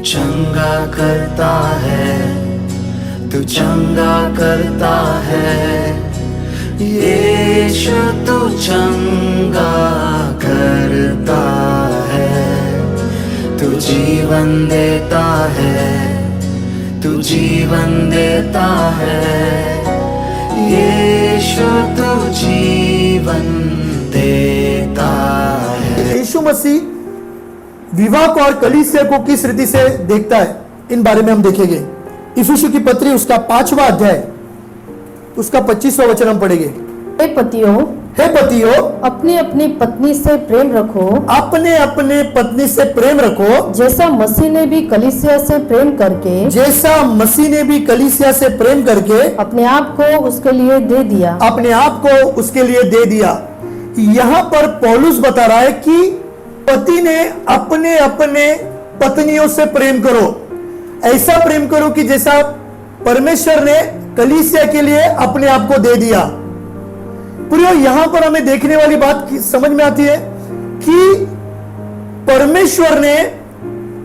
चंगा करता है, तू चंगा करता है, यीशु तू चंगा करता है, तू जीवन देता है, तू जीवन देता है, यीशु तू जीवन देता है। यीशु मसीह विवाह को और कलीसिया को किस रीति से देखता है, इन बारे में हम देखेंगे। इफिसियों की पत्री उसका 5वां अध्याय उसका 25वां वचन हम पढ़ेंगे। हे पतियों अपनी अपनी पत्नी से प्रेम रखो, अपने अपने पत्नी से प्रेम रखो, जैसा मसीह ने भी कलीसिया से प्रेम करके अपने आप को उसके लिए दे दिया। यहाँ पर पौलुस बता रहा है कि पति ने अपने अपने पत्नियों से प्रेम करो, ऐसा प्रेम करो कि जैसा परमेश्वर ने कलीसिया के लिए अपने आप को दे दिया। प्रियो, यहां पर हमें देखने वाली बात समझ में आती है कि परमेश्वर ने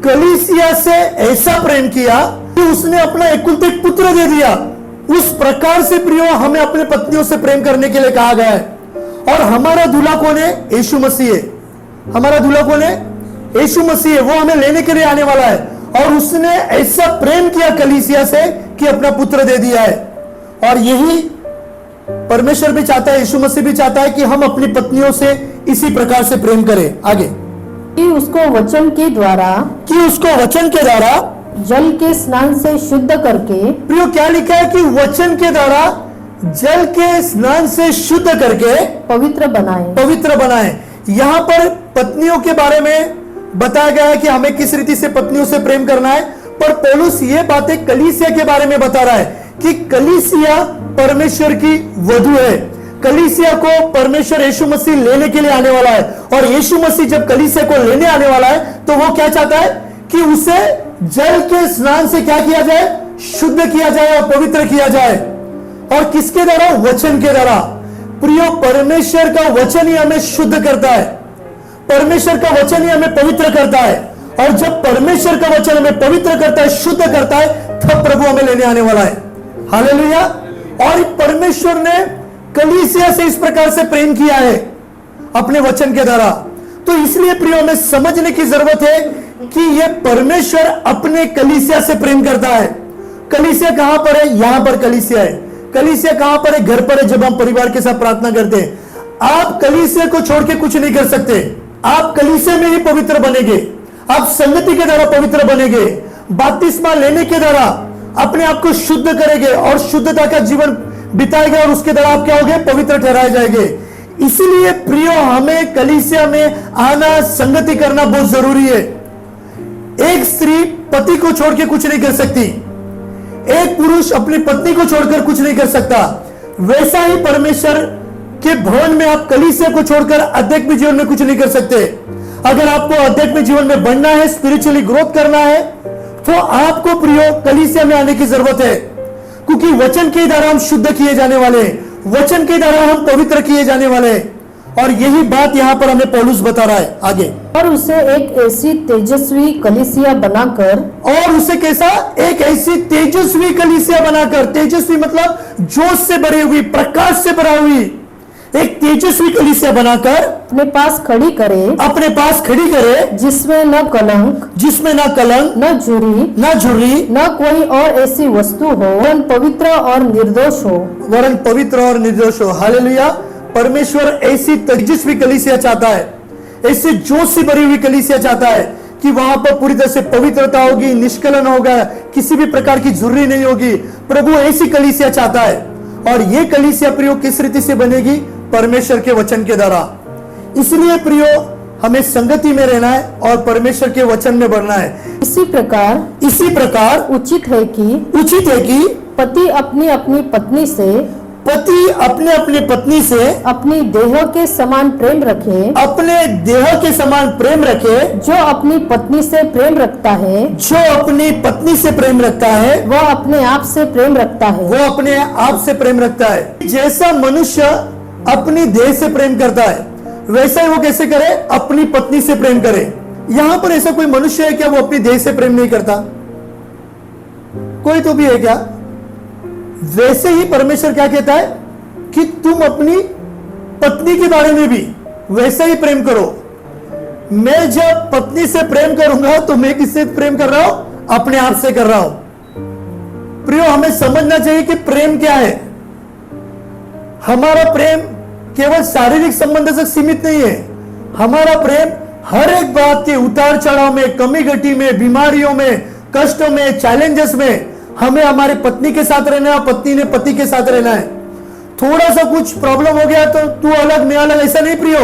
कलीसिया से ऐसा प्रेम किया कि उसने अपना एकलौते एक पुत्र दे दिया। उस प्रकार से प्रियो हमें अपने पत्नियों से प्रेम करने के लिए कहा गया है। और हमारा दूल्हा कौन है? यीशु मसीह है। हमारा दूल्हा कौन है? यीशु मसीह है। वो हमें लेने के लिए आने वाला है और उसने ऐसा प्रेम किया कलीसिया से कि अपना पुत्र दे दिया है। और यही परमेश्वर भी चाहता है, यीशु मसीह भी चाहता है कि हम अपनी पत्नियों से इसी प्रकार से प्रेम करें। आगे कि उसको वचन के द्वारा जल के स्नान से शुद्ध करके। प्रियो, क्या लिखा है कि वचन के द्वारा जल के स्नान से शुद्ध करके पवित्र बनाए। यहाँ पर पत्नियों के बारे में बताया गया है कि हमें किस रीति से पत्नियों से प्रेम करना है, पर पौलुस ये बातें कलीसिया के बारे में बता रहा है कि कलीसिया परमेश्वर की वधू है। कलीसिया को परमेश्वर यीशु मसीह लेने के लिए आने वाला है और यीशु मसीह जब कलीसिया को लेने आने वाला है तो वो क्या चाहता है कि उसे जल के स्नान से क्या किया जाए? शुद्ध किया जाए और पवित्र किया जाए। और किसके द्वारा? वचन के द्वारा। प्रियो, परमेश्वर का वचन ही हमें शुद्ध करता है, परमेश्वर का वचन ही हमें पवित्र करता है। और जब परमेश्वर का वचन हमें पवित्र करता है, शुद्ध करता है, तब प्रभु हमें लेने आने वाला है। हालेलुया। और परमेश्वर ने कलीसिया से इस प्रकार से प्रेम किया है अपने वचन के द्वारा। तो इसलिए प्रियो हमें समझने की जरूरत है कि यह परमेश्वर अपने कलीसिया से प्रेम करता है। कलीसिया कहां पर है? यहां पर कलीसिया है। कलीसिया कहां पर है? घर पर है। जब हम परिवार के साथ प्रार्थना करते हैं, आप कलीसिया को छोड़ के कुछ नहीं कर सकते। आप कलीसिया में ही पवित्र बनेंगे, आप संगति के द्वारा पवित्र बनेंगे, बपतिस्मा लेने के द्वारा अपने आप को शुद्ध करेंगे और शुद्धता का जीवन बिताएंगे और उसके द्वारा आप क्या होंगे? पवित्र ठहराए जाएंगे। इसलिए प्रियो हमें कलीसिया में आना, संगति करना बहुत जरूरी है। एक स्त्री पति को छोड़ के कुछ नहीं कर सकती, एक पुरुष अपनी पत्नी को छोड़कर कुछ नहीं कर सकता। वैसा ही परमेश्वर के भवन में आप कलीसिया को छोड़कर आध्यात्मिक जीवन में कुछ नहीं कर सकते। अगर आपको आध्यात्मिक जीवन में बढ़ना है, स्पिरिचुअली ग्रोथ करना है, तो आपको प्रियो कलीसिया में आने की जरूरत है। क्योंकि वचन के द्वारा हम शुद्ध किए जाने वाले, वचन के द्वारा हम पवित्र किए जाने वाले। और यही बात यहाँ पर हमें पौलुस बता रहा है। आगे, और उसे एक ऐसी तेजस्वी कलीसिया बनाकर, और उसे कैसा? एक ऐसी तेजस्वी कलीसिया बनाकर। तेजस्वी मतलब जोश से भरी हुई, प्रकाश से भरा हुई, एक तेजस्वी कलीसिया बनाकर अपने पास खड़ी करे, जिसमें न कलंक, न झुर्री, न कोई और ऐसी वस्तु हो, वरन पवित्र और निर्दोष हो। हालेलुया। परमेश्वर ऐसी तेजस्वी कलीसिया चाहता है, ऐसी जोश से भरी हुई कलीसिया चाहता है कि वहां पर पूरी तरह से पवित्रता होगी, निष्कलन होगा, किसी भी प्रकार की झुर्री नहीं होगी। प्रभु ऐसी कलीसिया चाहता है। और ये कलीसिया प्रियो किस रीति से बनेगी? परमेश्वर के वचन के द्वारा। इसलिए प्रियो हमें संगति में रहना है और परमेश्वर के वचन में बढ़ना है। इसी प्रकार उचित है कि पति अपनी अपनी पत्नी से अपनी देह के समान प्रेम रखे, जो अपनी पत्नी से प्रेम रखता है वह अपने आप से प्रेम रखता है। जैसा मनुष्य अपनी देह से प्रेम करता है वैसा ही वो कैसे करे, अपनी पत्नी से प्रेम करे। यहां पर ऐसा कोई मनुष्य है क्या वो अपनी देह से प्रेम नहीं करता? कोई तो भी है क्या? वैसे ही परमेश्वर क्या कहता है कि तुम अपनी पत्नी के बारे में भी वैसा ही प्रेम करो। मैं जब पत्नी से प्रेम करूंगा तो मैं किससे प्रेम कर रहा हूं? अपने आप से कर रहा हूं। प्रियो, हमें समझना चाहिए कि प्रेम क्या है। हमारा प्रेम केवल शारीरिक संबंध तक सीमित नहीं है। हमारा प्रेम हर एक बात के उतार चढ़ाव में, कमी घटी में, बीमारियों में, कष्टों में, चैलेंजेस में हमें हमारे पत्नी के साथ रहना है, पत्नी ने पति के साथ रहना है। थोड़ा सा कुछ प्रॉब्लम हो गया तो तू अलग मैं अलग, ऐसा नहीं प्रियो।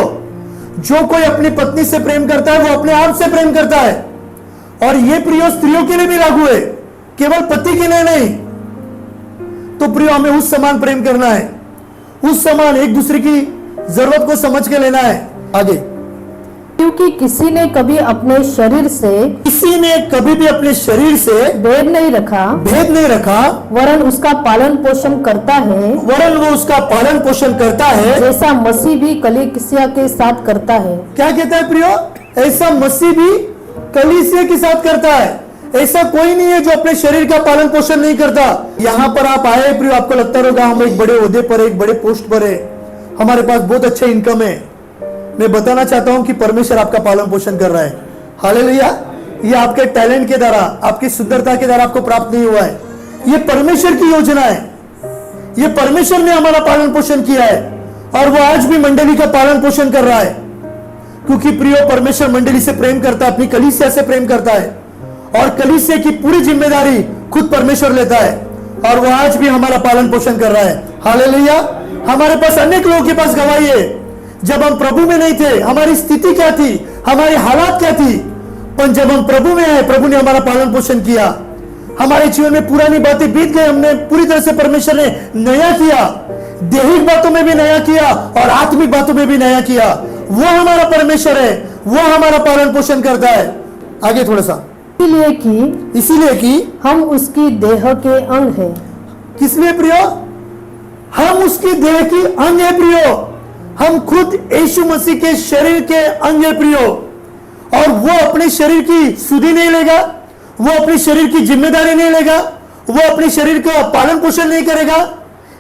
जो कोई अपनी पत्नी से प्रेम करता है वो अपने आप से प्रेम करता है। और ये प्रियो स्त्रियों के लिए भी लागू है, केवल पति के लिए नहीं। तो प्रियो, हमें उस समान प्रेम करना है, उस समान एक दूसरे की जरूरत को समझ के लेना है। आगे, क्योंकि किसी ने कभी भी अपने शरीर से भेद नहीं रखा, वरन उसका पालन पोषण करता है, जैसा मसीह भी कलीसिया के साथ करता है। क्या कहता है प्रियो? ऐसा मसीह भी कलीसिया के साथ करता है। ऐसा कोई नहीं है जो अपने शरीर का पालन पोषण नहीं करता। यहाँ पर आप आए प्रियो, आपको लगता होगा हम एक बड़े ओहदे पर, एक बड़े पोस्ट पर है, हमारे पास बहुत अच्छा इनकम है। मैं बताना चाहता हूं कि परमेश्वर आपका पालन पोषण कर रहा है। हालेलुया। ये आपके टैलेंट के द्वारा, आपकी सुंदरता के द्वारा आपको प्राप्त नहीं हुआ है। ये परमेश्वर की योजना है। ये परमेश्वर ने हमारा पालन पोषण किया है और वो आज भी मंडली का पालन पोषण कर रहा है। क्योंकि प्रियो, परमेश्वर मंडली से प्रेम करता है, अपनी कलीसिया से प्रेम करता है और कलीसिया की पूरी जिम्मेदारी खुद परमेश्वर लेता है और वो आज भी हमारा पालन पोषण कर रहा है। हालेलुया। हमारे पास अनेक लोगों के पास गवाही है। जब हम प्रभु में नहीं थे हमारी स्थिति क्या थी, हमारी हालात क्या थी, पर जब हम प्रभु में आए प्रभु ने हमारा पालन पोषण किया। हमारे जीवन में पुरानी बातें बीत गई, हमने पूरी तरह से परमेश्वर ने नया किया, दैहिक बातों में भी नया किया और आत्मिक बातों में भी नया किया। वो हमारा परमेश्वर है, वो हमारा पालन पोषण करता है। आगे थोड़ा सा, इसीलिए कि हम उसकी देह के अंग हैं। किस लिए प्रियो? हम उसकी देह की अंग है प्रियो। हम खुद यीशु मसीह के शरीर के अंग है प्रियो। और वो अपने शरीर की सुधि नहीं लेगा, वो अपने शरीर की जिम्मेदारी नहीं लेगा, वो अपने शरीर का पालन पोषण नहीं करेगा।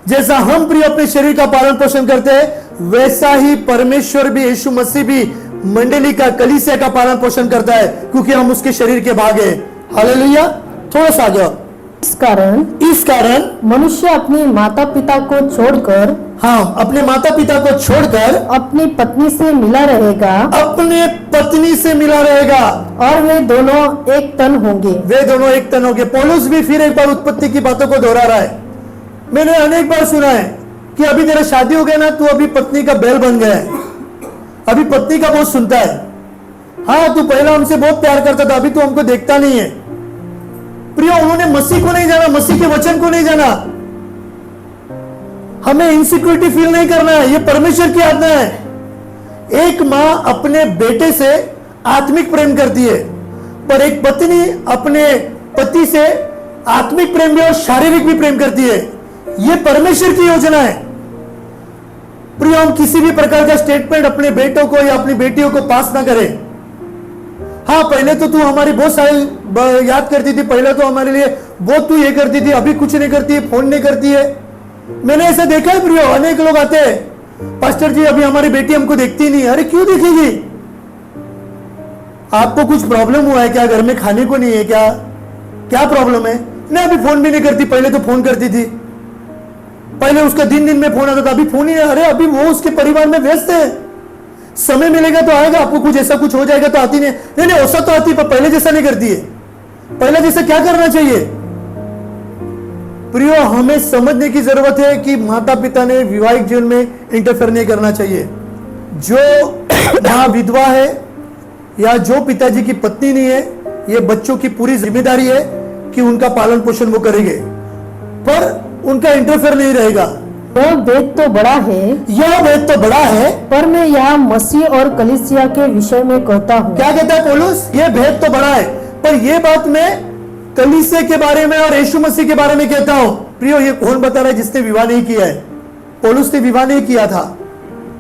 जैसा हम प्रियो अपने शरीर का पालन पोषण करते हैं वैसा ही परमेश्वर भी, यीशु मसीह भी मंडली का, कलीसिया का पालन पोषण करता है, क्योंकि हम उसके शरीर के भाग हैं। हालेलुया। थोड़ा सा आगे। इस कारण मनुष्य अपने माता पिता को छोड़कर, अपने माता पिता को छोड़कर अपनी पत्नी से मिला रहेगा और वे दोनों एक तन होंगे। पौलुस भी फिर एक बार उत्पत्ति की बातों को दोहरा रहा है। मैंने अनेक बार सुना है कि अभी तेरा शादी हो गया ना, तू अभी पत्नी का बैल बन गया है, अभी पत्नी का बहुत सुनता है। हाँ, तू पहला हमसे बहुत प्यार करता था, अभी तू हमको देखता नहीं है। प्रियो, उन्होंने मसीह को नहीं जाना, मसीह के वचन को नहीं जाना। हमें इनसिक्योरिटी फील नहीं करना है, ये परमेश्वर की आज्ञा है। एक मां अपने बेटे से आत्मिक प्रेम करती है, पर एक पत्नी अपने पति से आत्मिक प्रेम भी और शारीरिक भी प्रेम करती है। ये परमेश्वर की योजना है। प्रियो, हम किसी भी प्रकार का स्टेटमेंट अपने बेटों को या अपनी बेटियों को पास ना करें। हाँ, पहले तो तू हमारी बहुत सारी याद करती थी, पहले तो हमारे लिए बहुत तू ये करती थी, अभी कुछ नहीं करती है, फोन नहीं करती है। मैंने ऐसा देखा है प्रियो, अनेक लोग आते हैं, पास्टर जी अभी हमारी बेटी हमको देखती नहीं। अरे क्यों देखेगी? आपको कुछ प्रॉब्लम हुआ है क्या? घर में खाने को नहीं है क्या? क्या प्रॉब्लम है? नहीं, अभी फोन भी नहीं करती, पहले तो फोन करती थी। पहले उसका दिन में फोन आता था, अभी फोन ही नहीं। अरे अभी वो उसके परिवार में व्यस्त है, समय मिलेगा तो आएगा। आपको कुछ ऐसा कुछ हो जाएगा तो आती नहीं, ऐसा तो आती, पर पहले जैसा नहीं करती है। पहले जैसा क्या करना चाहिए? प्रियो, हमें समझने की जरूरत है कि माता पिता ने वैवाहिक जीवन में इंटरफेयर नहीं करना चाहिए। जो मां विधवा है या जो पिताजी की पत्नी नहीं है, ये बच्चों की पूरी जिम्मेदारी है कि उनका पालन पोषण वो करेंगे, पर उनका इंटरफेयर नहीं रहेगा। यह भेद तो बड़ा है, यह भेद तो बड़ा है, पर मैं यहाँ मसीह और कलीसिया के विषय में कहता हूँ। क्या कहता है पौलुस? ये भेद तो बड़ा है, पर ये बात मैं कलीसिया के बारे में और यीशु मसीह के बारे में कहता हूं। प्रियो, ये कौन बता रहा है जिसने विवाह नहीं किया है? पौलुस ने विवाह नहीं किया था,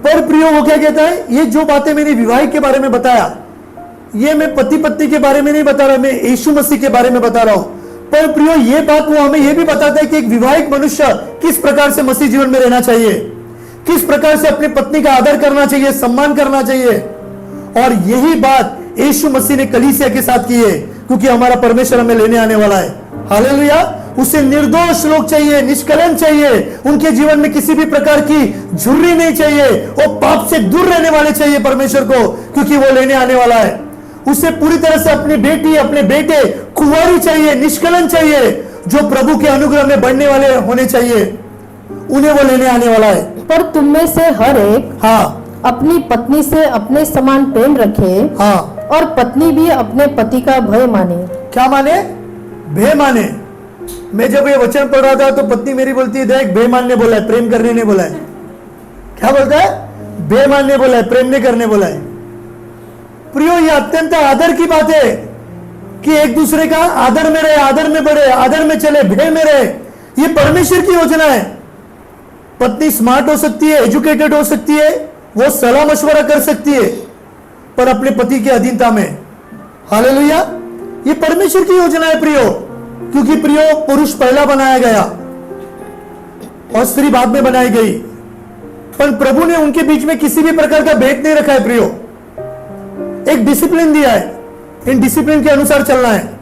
पर प्रियो वो क्या कहता है? ये जो बातें मैंने विवाह के बारे में बताया, ये मैं पति पत्नी के बारे में नहीं बता रहा, मैं यीशु मसीह के बारे में बता रहा हूं। पर प्रियो, ये बात वो हमें ये भी बताता है कि एक विवाहिक मनुष्य किस प्रकार से मसीह जीवन में रहना चाहिए, किस प्रकार से अपनी पत्नी का आदर करना चाहिए, सम्मान करना चाहिए। और यही बात यीशु मसीह ने कलीसिया के साथ की है, क्योंकि हमारा परमेश्वर हमें लेने आने वाला है। हालेलुया। उसे निर्दोष लोग चाहिए, निष्कलंक चाहिए, उनके जीवन में किसी भी प्रकार की झुर्री नहीं चाहिए, वो पाप से दूर रहने वाले चाहिए परमेश्वर को, क्योंकि वो लेने आने वाला है। उसे पूरी तरह से अपनी बेटी, अपने बेटे कुंवारी चाहिए, निष्कलंक चाहिए, जो प्रभु के अनुग्रह में बढ़ने वाले होने चाहिए, उन्हें वो लेने आने वाला है। पर तुम में से हर एक हाँ अपनी पत्नी से अपने समान प्रेम रखे, हाँ, और पत्नी भी अपने पति का भय माने। क्या माने? भय माने। मैं जब ये वचन पढ़ रहा था तो पत्नी मेरी बोलती है, देख भय मानने बोला है, प्रेम करने नहीं बोला है। क्या बोलता है? भय मानने बोला है, प्रेम नहीं करने बोला है। प्रियो, ये अत्यंत आदर की बात है कि एक दूसरे का आदर में रहे, आदर में बढ़े, आदर में चले, भय में रहे। ये परमेश्वर की योजना है। पत्नी स्मार्ट हो सकती है, एजुकेटेड हो सकती है, वो सलाह मशवरा कर सकती है, पर अपने पति की अधीनता में। हालेलुया। ये परमेश्वर की योजना है प्रियो, क्योंकि प्रियो, पुरुष पहला बनाया गया और स्त्री बाद में बनाई गई, पर प्रभु ने उनके बीच में किसी भी प्रकार का भेद नहीं रखा है प्रियो। एक डिसिप्लिन दिया है, इन डिसिप्लिन के अनुसार चलना है।